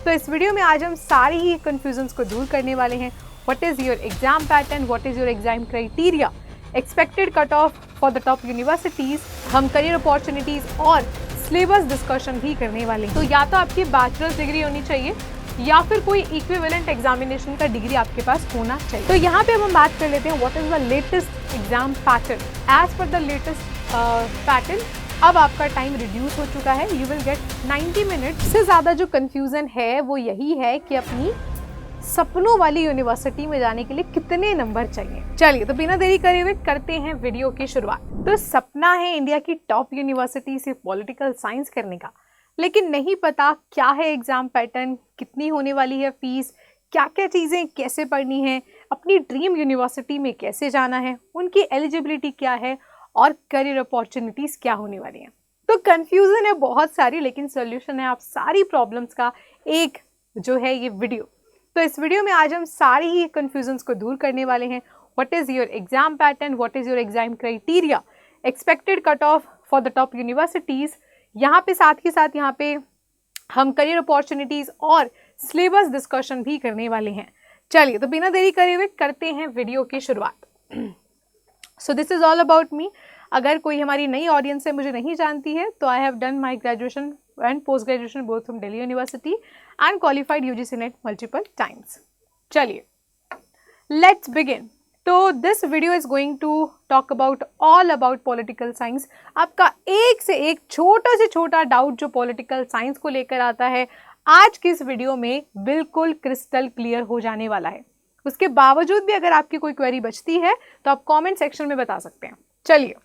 तो इस वीडियो में आज हम सारी ही कंफ्यूजन्स को दूर करने वाले हैं। What is your exam pattern, what is your exam criteria, expected cut off for the top universities, हम करियर अपॉर्चुनिटीज़ और सिलेबस डिस्कशन भी करने वाले हैं। तो या तो आपकी बैचलर्स डिग्री होनी चाहिए या फिर कोई इक्विवेलेंट एग्जामिनेशन का डिग्री आपके पास होना चाहिए। तो यहाँ पे हम बात कर लेते हैं what is the latest exam pattern. As per the latest pattern अब आपका टाइम रिड्यूस हो चुका है। यू विल गेट 90 मिनट से ज़्यादा। जो कन्फ्यूज़न है वो यही है कि अपनी सपनों वाली यूनिवर्सिटी में जाने के लिए कितने नंबर चाहिए। चलिए तो बिना देरी करे हुए करते हैं वीडियो की शुरुआत। तो सपना है इंडिया की टॉप यूनिवर्सिटी से पॉलिटिकल साइंस करने का, लेकिन नहीं पता क्या है एग्जाम पैटर्न, कितनी होने वाली है फीस, क्या क्या चीज़ें कैसे पढ़नी है, अपनी ड्रीम यूनिवर्सिटी में कैसे जाना है, उनकी एलिजिबिलिटी क्या है और करियर अपॉर्चुनिटीज़ क्या होने वाली हैं। तो कन्फ्यूज़न है बहुत सारी, लेकिन सोल्यूशन है आप सारी प्रॉब्लम्स का एक जो है ये वीडियो। तो इस वीडियो में आज हम सारी ही कन्फ्यूजन्स को दूर करने वाले हैं। What is your exam pattern, what is your exam criteria, expected cut off for the top universities, यहाँ पे साथ ही साथ यहाँ पे हम करियर अपॉर्चुनिटीज़ और सिलेबस डिस्कशन भी करने वाले हैं। चलिए तो बिना देरी करे हुए करते हैं वीडियो की शुरुआत। So this is all about me. अगर कोई हमारी नई ऑडियंस है, मुझे नहीं जानती है, तो I have done my graduation and post graduation both from Delhi university and qualified UGC NET multiple times. चलिए लेट्स बिगिन। तो this video is going to talk about all about political science. आपका एक से एक छोटा से छोटा डाउट जो पॉलिटिकल साइंस को लेकर आता है आज की इस वीडियो में बिल्कुल क्रिस्टल क्लियर हो जाने वाला है। उसके बावजूद भी अगर आपकी कोई क्वेरी बचती है तो आप कमेंट सेक्शन में बता सकते हैं। चलिए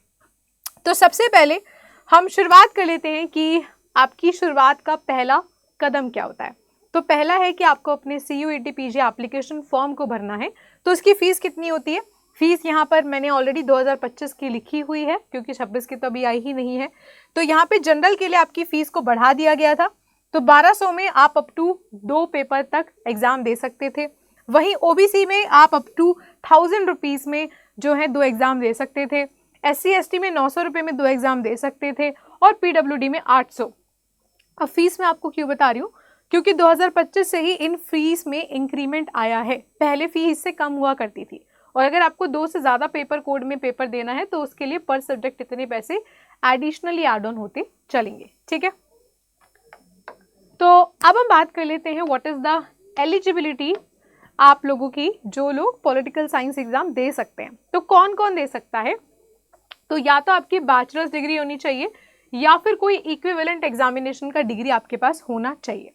तो सबसे पहले हम शुरुआत कर लेते हैं कि आपकी शुरुआत का पहला कदम क्या होता है। तो पहला है कि आपको अपने CUET PG एप्लीकेशन फॉर्म को भरना है। तो उसकी फ़ीस कितनी होती है? फीस यहाँ पर मैंने ऑलरेडी 2025 की लिखी हुई है, क्योंकि 26 की तो अभी आई ही नहीं है। तो यहाँ पे जनरल के लिए आपकी फ़ीस को बढ़ा दिया गया था। तो 1200 में आप अप टू 2 पेपर तक एग्ज़ाम दे सकते थे। वहीं OBC में आप अप टू 1000 रुपीज़ में जो है 2 एग्ज़ाम दे सकते थे। SC ST में 900 रुपये में 2 एग्ज़ाम दे सकते थे और PWD में 800। अब फीस मैं आपको क्यों बता रही हूँ, क्योंकि 2025 से ही इन फीस में इंक्रीमेंट आया है। पहले फी इससे कम हुआ करती थी और अगर आपको 2 से ज़्यादा पेपर कोड में पेपर देना है तो उसके लिए पर सब्जेक्ट इतने पैसे एडिशनली एड ऑन होते चलेंगे। ठीक है, तो अब हम बात कर लेते हैं व्हाट इज़ द एलिजिबिलिटी आप लोगों की जो लोग पॉलिटिकल साइंस एग्जाम दे सकते हैं। तो कौन कौन दे सकता है? तो या तो आपकी बैचलर्स डिग्री होनी चाहिए या फिर कोई इक्विवेलेंट एग्जामिनेशन का डिग्री आपके पास होना चाहिए।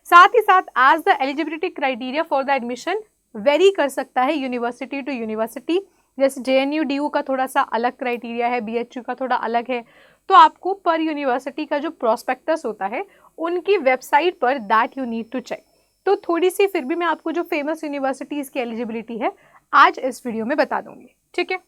साथ ही साथ as the eligibility criteria for the admission vary कर सकता है यूनिवर्सिटी टू यूनिवर्सिटी। जैसे JNU DU का थोड़ा सा अलग क्राइटेरिया है, BHU का थोड़ा अलग है। तो आपको पर यूनिवर्सिटी का जो प्रोस्पेक्टस होता है उनकी वेबसाइट पर that you need to check. तो थोड़ी सी फिर भी मैं आपको जो फेमस यूनिवर्सिटीज़ की एलिजिबिलिटी है आज इस वीडियो में बता दूंगी। ठीक है,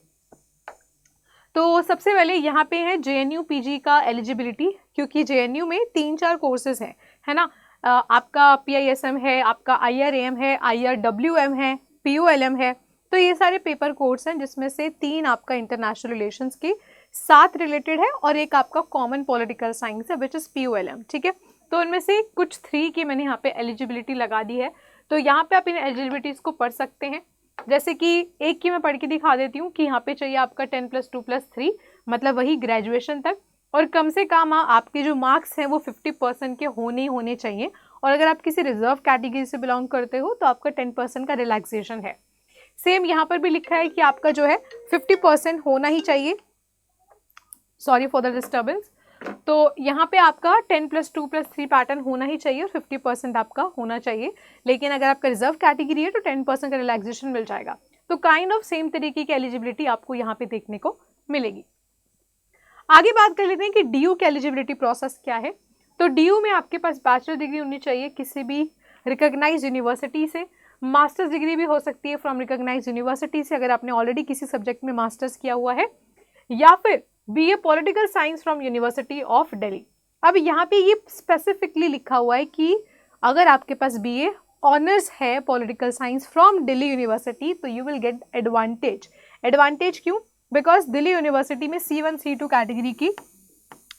तो सबसे पहले यहाँ पे है JNU PG का एलिजिबिलिटी, क्योंकि JNU में 3-4 कोर्सेज हैं, है ना। आपका PISM है, आपका IRAM है, IRWM है, POLM है। तो ये सारे पेपर कोर्स हैं जिसमें से 3 आपका इंटरनेशनल रिलेशंस के साथ रिलेटेड है और एक आपका कॉमन पॉलिटिकल साइंस है विच इज़ POLM। ठीक है, तो उनमें से कुछ 3 की मैंने यहाँ पे एलिजिबिलिटी लगा दी है। तो यहाँ पे आप इन एलिजिबिलिटीज़ को पढ़ सकते हैं। जैसे कि एक की मैं पढ़ के दिखा देती हूँ कि यहाँ पे चाहिए आपका 10+2+3 मतलब वही ग्रेजुएशन तक, और कम से कम आपके जो मार्क्स हैं वो 50% के होने चाहिए। और अगर आप किसी रिजर्व कैटेगरी से बिलोंग करते हो तो आपका 10% का रिलैक्सेशन है। सेम यहाँ पर भी लिखा है कि आपका जो है 50% होना ही चाहिए। Sorry for the disturbance. तो यहाँ पे आपका 10+2+3 पैटर्न होना ही चाहिए और 50% आपका होना चाहिए। लेकिन अगर आपका रिजर्व कैटेगरी है तो 10% का रिलैक्सेशन मिल जाएगा। तो काइंड ऑफ सेम तरीके की एलिजिबिलिटी आपको यहाँ पे देखने को मिलेगी। आगे बात कर लेते हैं कि DU की एलिजिबिलिटी प्रोसेस क्या है। तो DU में आपके पास बैचलर डिग्री होनी चाहिए किसी भी रिकॉग्नाइज्ड यूनिवर्सिटी से। मास्टर्स डिग्री भी हो सकती है फ्रॉम रिकॉग्नाइज्ड यूनिवर्सिटी से अगर आपने ऑलरेडी किसी सब्जेक्ट में मास्टर्स किया हुआ है, या फिर BA political science from university of Delhi. अब यहाँ पे ये स्पेसिफिकली लिखा हुआ है कि अगर आपके पास BA ऑनर्स है political science from Delhi university तो you will get advantage. Advantage क्यों? बिकॉज दिल्ली यूनिवर्सिटी में C1 C2 कैटेगरी की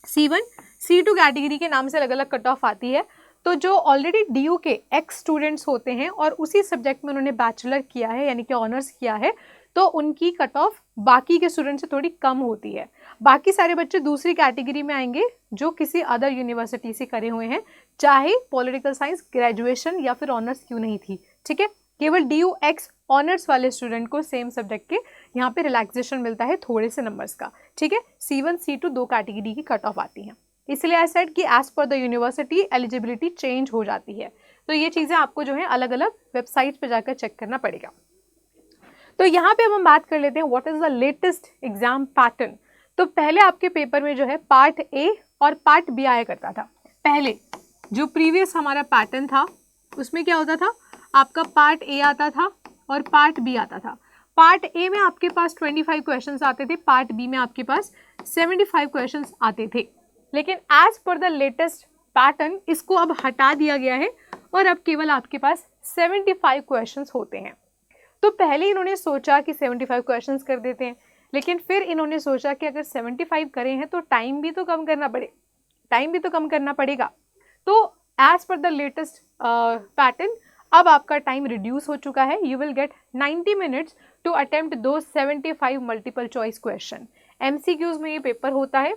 C1 C2 कैटेगरी के नाम से अलग अलग कट ऑफ आती है। तो जो ऑलरेडी DU के एक्स स्टूडेंट्स होते हैं और उसी सब्जेक्ट में उन्होंने बैचलर किया है यानी कि ऑनर्स किया है, तो उनकी कट ऑफ बाकी के स्टूडेंट से थोड़ी कम होती है। बाकी सारे बच्चे दूसरी कैटेगरी में आएंगे जो किसी अदर यूनिवर्सिटी से करे हुए हैं, चाहे पॉलिटिकल साइंस ग्रेजुएशन या फिर ऑनर्स क्यों नहीं थी, ठीक है। केवल DU एक्स ऑनर्स वाले स्टूडेंट को सेम सब्जेक्ट के यहाँ पे रिलैक्सेशन मिलता है थोड़े से नंबर्स का, ठीक है। C1 C2 दो कैटेगरी की कट ऑफ आती हैं, इसलिए आई सेड कि as per the university eligibility change हो जाती है। तो ये चीज़ें आपको जो है अलग अलग वेबसाइट पे जाकर चेक करना पड़ेगा। तो यहाँ पे अब हम बात कर लेते हैं what is the latest exam pattern. तो पहले आपके पेपर में जो है पार्ट ए और पार्ट बी आया करता था। पहले जो प्रीवियस हमारा पैटर्न था उसमें क्या होता था, आपका पार्ट ए आता था और पार्ट बी आता था। पार्ट ए में आपके पास 25 क्वेश्चंस आते थे, पार्ट बी में आपके पास 75 क्वेश्चंस आते थे। लेकिन as per the latest pattern इसको अब हटा दिया गया है और अब केवल आपके पास 75 क्वेश्चंस होते हैं। तो पहले इन्होंने सोचा कि 75 क्वेश्चंस कर देते हैं, लेकिन फिर इन्होंने सोचा कि अगर 75 करें हैं तो टाइम भी तो कम करना पड़ेगा। तो as per the latest pattern अब आपका टाइम रिड्यूस हो चुका है। You will get 90 minutes to attempt दो 75 मल्टीपल चॉइस क्वेश्चन। MCQs में ये पेपर होता है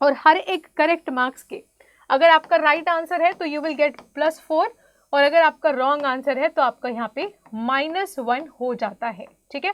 और हर एक करेक्ट मार्क्स के अगर आपका राइट आंसर है तो यू विल गेट +4 और अगर आपका रॉन्ग आंसर है तो आपका यहाँ पे -1 हो जाता है, ठीक है।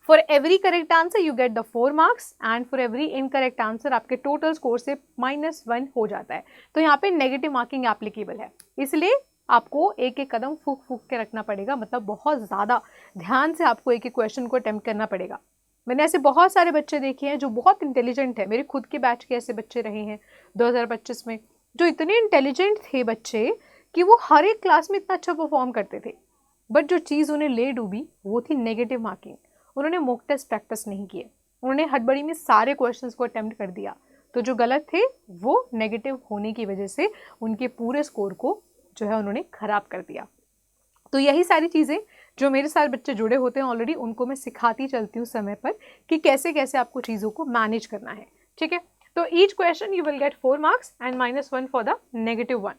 For every correct answer you get the 4 marks and for every incorrect answer आपके टोटल स्कोर से -1 हो जाता है। तो यहाँ पे नेगेटिव मार्किंग एप्लीकेबल है, इसलिए आपको एक एक कदम फूक फूक के रखना पड़ेगा, मतलब बहुत ज़्यादा ध्यान से आपको एक एक क्वेश्चन को अटेम्प्ट करना पड़ेगा। मैंने ऐसे बहुत सारे बच्चे देखे हैं जो बहुत इंटेलिजेंट है, मेरे खुद के बैच के ऐसे बच्चे रहे हैं 2025 में, जो इतने इंटेलिजेंट थे बच्चे कि वो हर एक क्लास में इतना अच्छा परफॉर्म करते थे, बट जो चीज़ उन्हें ले डूबी वो थी नेगेटिव मार्किंग। उन्होंने मॉक टेस्ट प्रैक्टिस नहीं किए, उन्होंने हड़बड़ी में सारे क्वेश्चंस को अटेम्प्ट कर दिया, तो जो गलत थे वो नेगेटिव होने की वजह से उनके पूरे स्कोर को जो है उन्होंने ख़राब कर दिया। तो यही सारी चीज़ें जो मेरे साथ बच्चे जुड़े होते हैं ऑलरेडी, उनको मैं सिखाती चलती हूँ समय पर कि कैसे कैसे आपको चीज़ों को मैनेज करना है, ठीक है। तो each question you will gate 4 marks and -1 for the -1।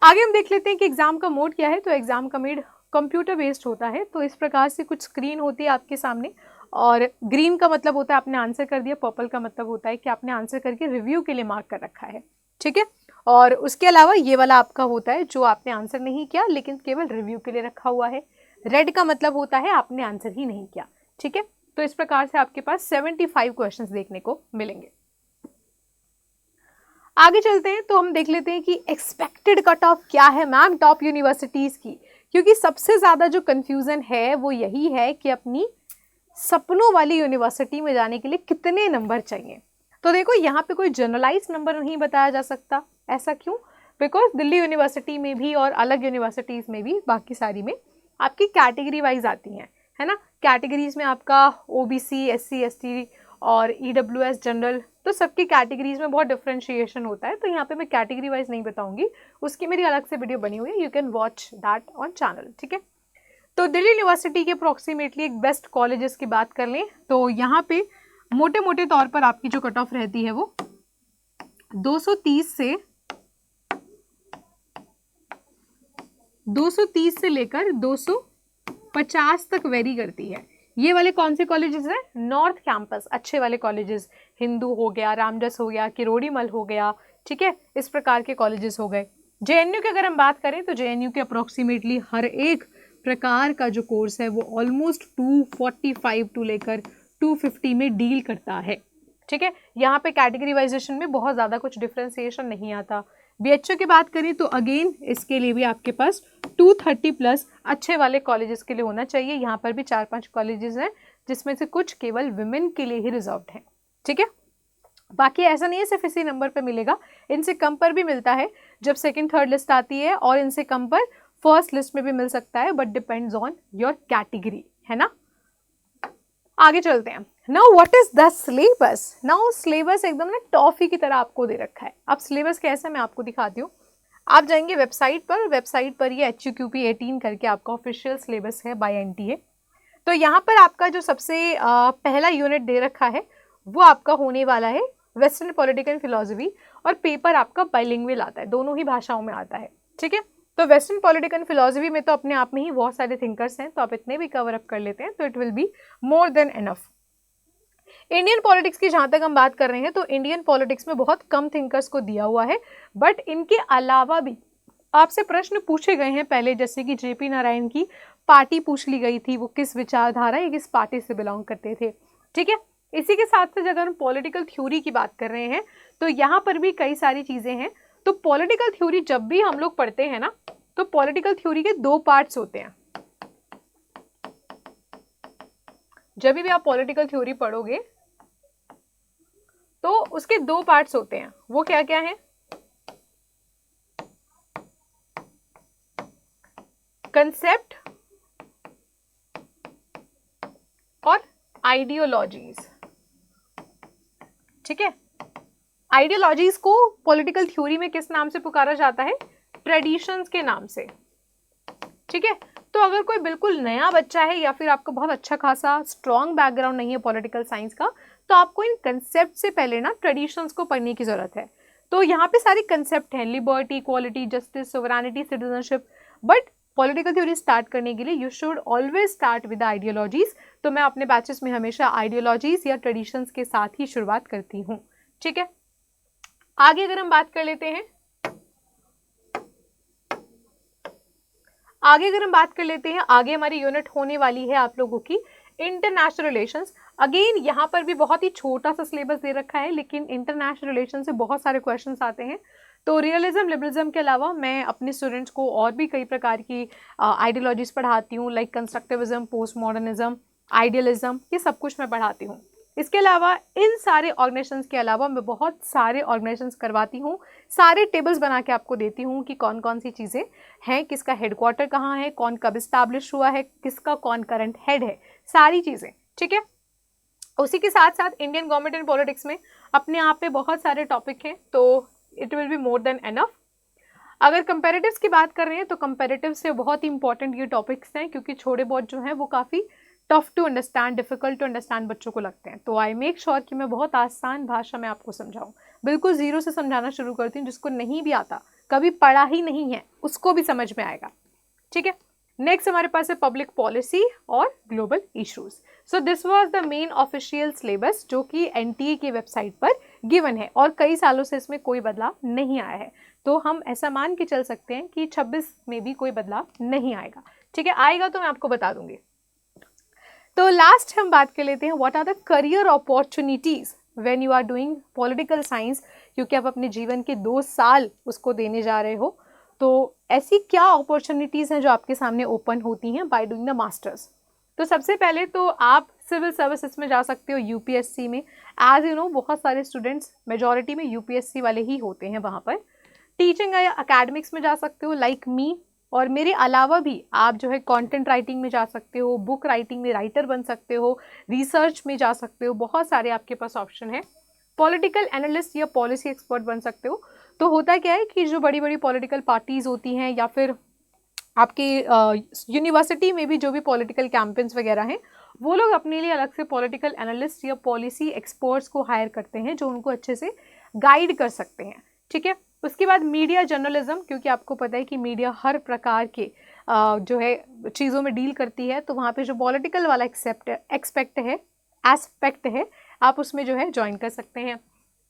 आगे हम देख लेते हैं कि एग्जाम का मोड क्या है। तो एग्जाम का मोड कंप्यूटर बेस्ड होता है। तो इस प्रकार से कुछ स्क्रीन होती है आपके सामने, और ग्रीन का मतलब होता है आपने आंसर कर दिया, पर्पल का मतलब होता है कि आपने आंसर करके रिव्यू के लिए मार्क कर रखा है, ठीक है। और उसके अलावा ये वाला आपका होता है जो आपने आंसर नहीं किया लेकिन केवल रिव्यू के लिए रखा हुआ है। रेड का मतलब होता है आपने आंसर ही नहीं किया, ठीक है। तो इस प्रकार से आपके पास 75 क्वेश्चंस देखने को मिलेंगे। आगे चलते हैं तो हम देख लेते हैं कि एक्सपेक्टेड कट ऑफ क्या है मैम टॉप यूनिवर्सिटीज़ की, क्योंकि सबसे ज़्यादा जो कन्फ्यूज़न है वो यही है कि अपनी सपनों वाली यूनिवर्सिटी में जाने के लिए कितने नंबर चाहिए। तो देखो यहाँ पे कोई जनरलाइज नंबर नहीं बताया जा सकता। ऐसा क्यों? बिकॉज दिल्ली यूनिवर्सिटी में भी और अलग यूनिवर्सिटीज़ में भी बाकी सारी में आपकी कैटेगरी वाइज आती हैं, है ना। कैटेगरीज में आपका OBC SC ST और EWS जनरल, तो सबकी कैटेगरीज में बहुत डिफ्रेंशिएशन होता है। तो यहाँ पे मैं कैटेगरी वाइज नहीं बताऊंगी, उसकी मेरी अलग से वीडियो बनी हुई है, you can watch that on channel, ठीक है। तो दिल्ली यूनिवर्सिटी के अप्रॉक्सीमेटली एक बेस्ट कॉलेजेस की बात कर लें तो यहाँ पे मोटे मोटे तौर पर आपकी जो कट ऑफ रहती है वो 230 से लेकर 250 तक वेरी करती है। ये वाले कौन से कॉलेजेस हैं? नॉर्थ कैंपस, अच्छे वाले कॉलेजेस, हिंदू हो गया, रामजस हो गया, किरोड़ीमल हो गया, ठीक है, इस प्रकार के कॉलेजेस हो गए। JNU की अगर हम बात करें तो JNU के अप्रॉक्सीमेटली हर एक प्रकार का जो कोर्स है वो ऑलमोस्ट 245 टू लेकर 250 में डील करता है, ठीक है। यहाँ पे कैटेगरीवाइजेशन में बहुत ज़्यादा कुछ डिफ्रेंसिएशन नहीं आता। BHU की बात करें तो अगेन इसके लिए भी आपके पास 230+ अच्छे वाले कॉलेजेस के लिए होना चाहिए। यहाँ पर भी 4-5 कॉलेजेस हैं जिसमें से कुछ केवल विमेन के लिए ही रिजर्व्ड हैं, ठीक है। बाकी ऐसा नहीं है सिर्फ इसी नंबर पे मिलेगा, इनसे कम पर भी मिलता है जब सेकंड थर्ड लिस्ट आती है, और इनसे कम पर फर्स्ट लिस्ट में भी मिल सकता है, but depends on your category, है ना। आगे चलते हैं। Now what is the syllabus. Now syllabus एकदम ना टॉफी की तरह आपको दे रखा है। अब सिलेबस कैसा है मैं आपको दिखाती हूँ। आप जाएंगे वेबसाइट पर ये HUQP 18 करके आपका ऑफिशियल सिलेबस है बाय NTA। तो यहाँ पर आपका जो सबसे पहला यूनिट दे रखा है वो आपका होने वाला है वेस्टर्न पॉलिटिकल फिलोसफी, और पेपर आपका बाइलिंगुअल आता है, दोनों ही भाषाओं में आता है, ठीक है। तो वेस्टर्न पॉलिटिकल फिलोसफी में तो अपने आप में ही बहुत सारे थिंकर्स हैं, तो आप इतने भी कवर अप कर लेते हैं तो it will be more than enough. Indian politics की जहाँ तक हम बात कर रहे हैं तो इंडियन पॉलिटिक्स में बहुत कम थिंकर्स को दिया हुआ है, बट इनके अलावा भी आपसे प्रश्न पूछे गए हैं पहले, जैसे कि जेपी नारायण की पार्टी पूछ ली गई थी, वो किस विचारधारा या किस पार्टी से बिलोंग करते थे, ठीक है। इसी के साथ साथ अगर हम पॉलिटिकल थ्योरी की बात कर रहे हैं तो यहाँ पर भी कई सारी चीज़ें हैं। तो पॉलिटिकल थ्योरी जब भी हम लोग पढ़ते हैं ना, तो पॉलिटिकल थ्योरी के दो पार्ट्स होते हैं। जब भी आप पॉलिटिकल थ्योरी पढ़ोगे तो उसके दो पार्ट्स होते हैं, वो क्या क्या है? कंसेप्ट और आइडियोलॉजीज, ठीक है। आइडियोलॉजीज को पॉलिटिकल थ्योरी में किस नाम से पुकारा जाता है? ट्रेडिशंस के नाम से, ठीक है। तो अगर कोई बिल्कुल नया बच्चा है या फिर आपका बहुत अच्छा खासा स्ट्रॉन्ग बैकग्राउंड नहीं है पॉलिटिकल साइंस का, तो आपको इन कंसेप्ट से पहले ना ट्रेडिशंस को पढ़ने की जरूरत है। तो यहाँ पे सारे कंसेप्ट हैं, liberty, equality, justice, sovereignty, citizenship, but political theory start करने के लिए you should always start with ideologies. तो मैं अपने बैचेस में हमेशा आइडियोलॉजीज या ट्रेडिशंस के साथ ही शुरुआत करती हूँ, ठीक है। आगे अगर हम बात कर लेते हैं, आगे हमारी यूनिट होने वाली है आप लोगों की इंटरनेशनल रिलेशंस। अगेन यहाँ पर भी बहुत ही छोटा सा सिलेबस दे रखा है, लेकिन इंटरनेशनल रिलेशन से बहुत सारे क्वेश्चंस आते हैं। तो रियलिज्म, लिबरलिज्म के अलावा मैं अपने स्टूडेंट्स को और भी कई प्रकार की आइडियोलॉजीज पढ़ाती हूँ, like constructivism, post modernism, idealism, ये सब कुछ मैं पढ़ाती हूँ। इसके अलावा इन सारे ऑर्गेनाइजेशंस के अलावा मैं बहुत सारे ऑर्गेनाइजेशंस करवाती हूँ, सारे टेबल्स बना के आपको देती हूँ कि कौन कौन सी चीज़ें हैं, किसका हेडक्वार्टर कहाँ है, कौन कब इस्टेब्लिश हुआ है, किसका कौन करंट हेड है, सारी चीज़ें, ठीक है। उसी के साथ साथ इंडियन गवर्नमेंट एंड पॉलिटिक्स में अपने आप पे बहुत सारे टॉपिक हैं, तो it will be more than enough. अगर कंपैरेटिव्स की बात कर रहे हैं तो कंपैरेटिव से बहुत ही इंपॉर्टेंट ये टॉपिक्स हैं, क्योंकि थोड़े बहुत जो हैं वो काफ़ी tough to understand, difficult to understand बच्चों को लगते हैं। तो आई मेक श्योर कि मैं बहुत आसान भाषा में आपको समझाऊं, बिल्कुल जीरो से समझाना शुरू करती हूँ। जिसको नहीं भी आता, कभी पढ़ा ही नहीं है, उसको भी समझ में आएगा, ठीक है। नेक्स्ट हमारे पास है पब्लिक पॉलिसी और global issues. So this was the main official syllabus जो कि एनटीए की वेबसाइट पर गिवन है, और कई सालों से इसमें कोई बदलाव नहीं आया है। तो हम ऐसा मान के चल सकते हैं कि 26 में भी कोई बदलाव नहीं आएगा, ठीक है। आएगा तो मैं आपको बता दूंगी। तो लास्ट हम बात कर लेते हैं, what are the career opportunities when you are doing political science, क्योंकि आप अपने जीवन के 2 साल उसको देने जा रहे हो। तो ऐसी क्या अपॉर्चुनिटीज़ हैं जो आपके सामने ओपन होती हैं बाय डूइंग द मास्टर्स। तो सबसे पहले तो आप सिविल सर्विसेज में जा सकते हो, यूपीएससी में। एज यू नो, बहुत सारे स्टूडेंट्स मेजॉरिटी में यूपीएससी वाले ही होते हैं वहाँ पर। टीचिंग या अकेडमिक्स में जा सकते हो, लाइक मी। और मेरे अलावा भी आप जो है कंटेंट राइटिंग में जा सकते हो, बुक राइटिंग में राइटर बन सकते हो, रिसर्च में जा सकते हो, बहुत सारे आपके पास ऑप्शन है। पॉलिटिकल एनालिस्ट या पॉलिसी एक्सपर्ट बन सकते हो। तो होता क्या है कि जो बड़ी बड़ी पॉलिटिकल पार्टीज़ होती हैं, या फिर आपकी यूनिवर्सिटी में भी जो भी पॉलिटिकल कैंपेन्स वगैरह हैं, वो लोग अपने लिए अलग से पॉलिटिकल एनालिस्ट या पॉलिसी एक्सपर्ट्स को हायर करते हैं, जो उनको अच्छे से गाइड कर सकते हैं, ठीक है। उसके बाद मीडिया जर्नलिज्म, क्योंकि आपको पता है कि मीडिया हर प्रकार के जो है चीज़ों में डील करती है, तो वहाँ पे जो पॉलिटिकल वाला एस्पेक्ट है आप उसमें जो है ज्वाइन कर सकते हैं।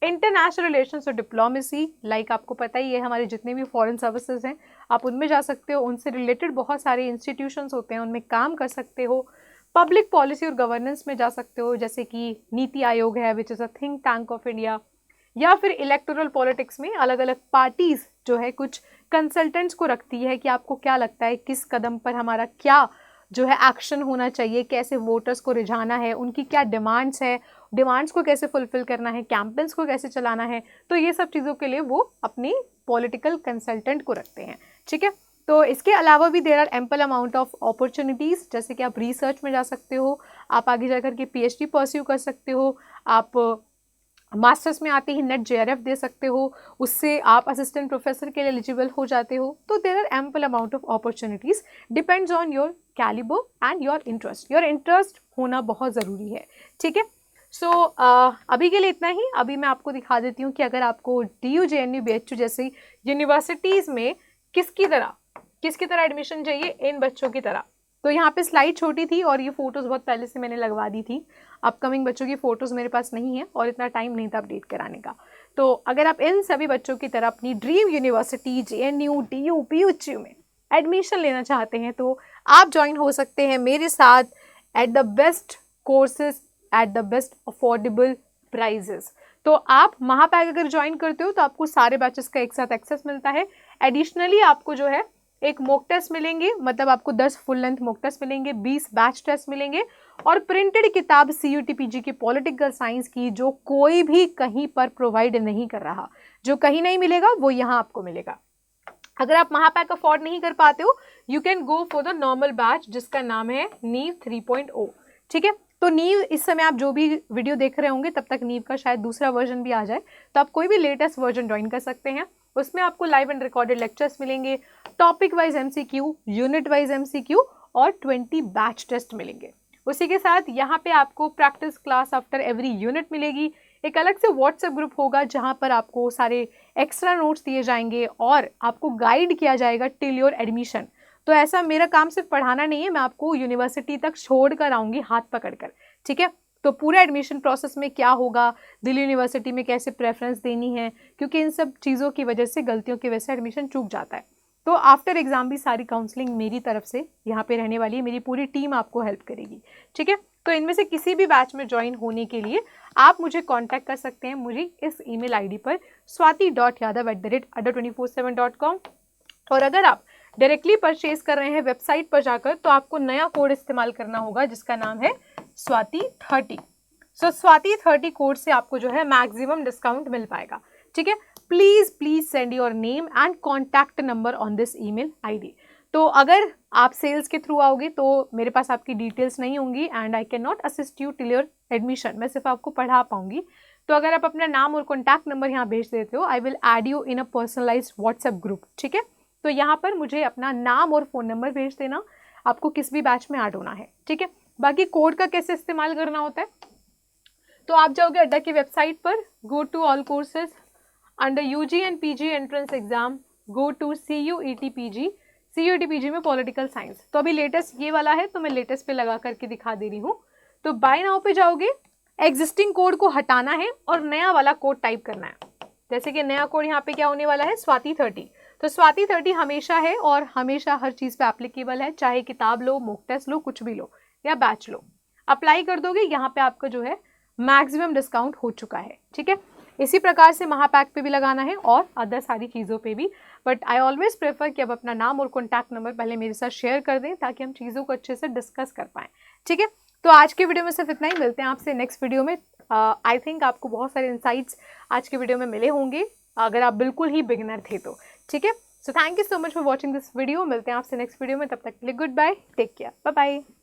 इंटरनेशनल रिलेशंस और डिप्लोमेसी, लाइक आपको पता ही है हमारे जितने भी फॉरेन सर्विसेज हैं आप उनमें जा सकते हो, उनसे रिलेटेड बहुत सारे इंस्टीट्यूशंस होते हैं, उनमें काम कर सकते हो। पब्लिक पॉलिसी और गवर्नेंस में जा सकते हो, जैसे कि नीति आयोग है which is a think tank of India, या फिर इलेक्टोरल पॉलिटिक्स में अलग अलग पार्टीज़ जो है कुछ कंसल्टेंट्स को रखती है कि आपको क्या लगता है किस कदम पर हमारा क्या जो है एक्शन होना चाहिए, कैसे वोटर्स को रिझाना है, उनकी क्या डिमांड्स है, डिमांड्स को कैसे फुलफिल करना है, कैंपेन्स को कैसे चलाना है। तो ये सब चीज़ों के लिए वो अपनी पॉलिटिकल कंसल्टेंट को रखते हैं, ठीक है। तो इसके अलावा भी there are ample amount of opportunities, जैसे कि आप रिसर्च में जा सकते हो, आप आगे जाकर के पीएचडी परस्यू कर सकते हो, आप मास्टर्स में आते ही नेट जेआरएफ दे सकते हो, उससे आप असिस्टेंट प्रोफेसर के लिए एलिजिबल हो जाते हो। तो there are ample amount of opportunities, depends on your calibre and your interest. Your interest होना बहुत ज़रूरी है, ठीक है। सो अभी के लिए इतना ही। अभी मैं आपको दिखा देती हूँ कि अगर आपको DU JNU BHU जैसी यूनिवर्सिटीज़ में किसकी तरह एडमिशन चाहिए इन बच्चों की तरह। तो यहाँ पे स्लाइड छोटी थी और ये फ़ोटोज़ बहुत पहले से मैंने लगवा दी थी। अपकमिंग बच्चों की फ़ोटोज़ मेरे पास नहीं है और इतना टाइम नहीं था अपडेट कराने का। तो अगर आप इन सभी बच्चों की तरह अपनी dream university JNU DU PHU में एडमिशन लेना चाहते हैं तो आप ज्वाइन हो सकते हैं मेरे साथ at the best courses at the best affordable prices. तो आप महापैक अगर ज्वाइन करते हो तो आपको सारे बैचेस का एक साथ एक्सेस मिलता है। एडिशनली आपको जो है एक मॉक टेस्ट मिलेंगे, मतलब आपको 10 फुल लेंथ मॉक टेस्ट मिलेंगे, 20 बैच टेस्ट मिलेंगे और प्रिंटेड किताब CUT PG की पॉलिटिकल साइंस की, जो कोई भी कहीं पर प्रोवाइड नहीं कर रहा। जो कहीं नहीं मिलेगा वो यहाँ आपको मिलेगा। अगर आप महापैक अफोर्ड नहीं कर पाते हो, you can go for the normal batch जिसका नाम है नीव 3.0। ठीक है, तो नीव इस समय आप जो भी वीडियो देख रहे होंगे तब तक नीव का शायद दूसरा वर्जन भी आ जाए, तो आप कोई भी लेटेस्ट वर्जन ज्वाइन कर सकते हैं। उसमें आपको लाइव एंड रिकॉर्डेड लेक्चर्स मिलेंगे, topic wise MCQ, unit wise MCQ और 20 बैच टेस्ट मिलेंगे। उसी के साथ यहाँ पे आपको practice class after every unit मिलेगी। एक अलग से व्हाट्सएप ग्रुप होगा जहाँ पर आपको सारे एक्स्ट्रा नोट्स दिए जाएंगे और आपको गाइड किया जाएगा टिल योर एडमिशन। तो ऐसा मेरा काम सिर्फ पढ़ाना नहीं है, मैं आपको यूनिवर्सिटी तक छोड़ कर आऊँगी हाथ पकड़ कर। ठीक है, तो पूरा एडमिशन प्रोसेस में क्या होगा, दिल्ली यूनिवर्सिटी में कैसे प्रेफरेंस देनी है, क्योंकि इन सब चीज़ों की वजह से, गलतियों की वजह से एडमिशन चूक जाता है। तो आफ्टर एग्जाम भी सारी काउंसलिंग मेरी तरफ से यहाँ पे रहने वाली है, मेरी पूरी टीम आपको हेल्प करेगी। ठीक है, तो इनमें से किसी भी बैच में ज्वाइन होने के लिए आप मुझे कांटेक्ट कर सकते हैं मुझे इस ईमेल आईडी पर swati.yadav@adda247.com। और अगर आप डायरेक्टली परचेज कर रहे हैं वेबसाइट पर जाकर तो आपको नया कोड इस्तेमाल करना होगा जिसका नाम है swati30। सो swati30 कोड से आपको जो है मैक्सिमम डिस्काउंट मिल पाएगा। ठीक है, please send your name and contact number on this email ID. तो अगर आप सेल्स के थ्रू आओगे तो मेरे पास आपकी डिटेल्स नहीं होंगी and I can not assist you till your admission, मैं सिर्फ आपको पढ़ा पाऊंगी। तो अगर आप अपना नाम और कॉन्टैक्ट नंबर यहाँ भेज देते हो, I will add you in a personalised WhatsApp group. ठीक है, तो यहाँ पर मुझे अपना नाम और फ़ोन नंबर भेज देना, आपको किस भी बैच में ऐड होना है। ठीक है, बाकी कोड का कैसे इस्तेमाल करना होता है, तो आप जाओगे अड्डा की वेबसाइट पर, go to all courses under UG and PG entrance exam, go to CUET PG में पॉलिटिकल साइंस। तो अभी लेटेस्ट ये वाला है तो मैं लेटेस्ट पे लगा करके दिखा दे रही हूँ। तो बाय नाउ पे जाओगे, एग्जिस्टिंग कोड को हटाना है और नया वाला कोड टाइप करना है। जैसे कि नया कोड यहाँ पे क्या होने वाला है, swati30। तो swati30 हमेशा है और हमेशा हर चीज़ पे एप्लीकेबल है, चाहे किताब लो, मॉक टेस्ट लो, कुछ भी लो या बैच लो। अप्लाई कर दोगे, यहाँ पे आपका जो है मैक्सिमम डिस्काउंट हो चुका है। ठीक है, इसी प्रकार से महापैक पे भी लगाना है और अदर सारी चीज़ों पे भी, बट आई ऑलवेज प्रेफर कि अब अपना नाम और कॉन्टैक्ट नंबर पहले मेरे साथ शेयर कर दें ताकि हम चीज़ों को अच्छे से डिस्कस कर पाएँ। ठीक है, तो आज के वीडियो में सिर्फ इतना ही, मिलते हैं आपसे नेक्स्ट वीडियो में। आई थिंक आपको बहुत सारे इंसाइट्स आज के वीडियो में मिले होंगे अगर आप बिल्कुल ही बिगिनर थे तो। ठीक है, so thank you so much for watching this video. मिलते हैं आपसे नेक्स्ट वीडियो में, तब तक के लिए goodbye, take care, bye bye.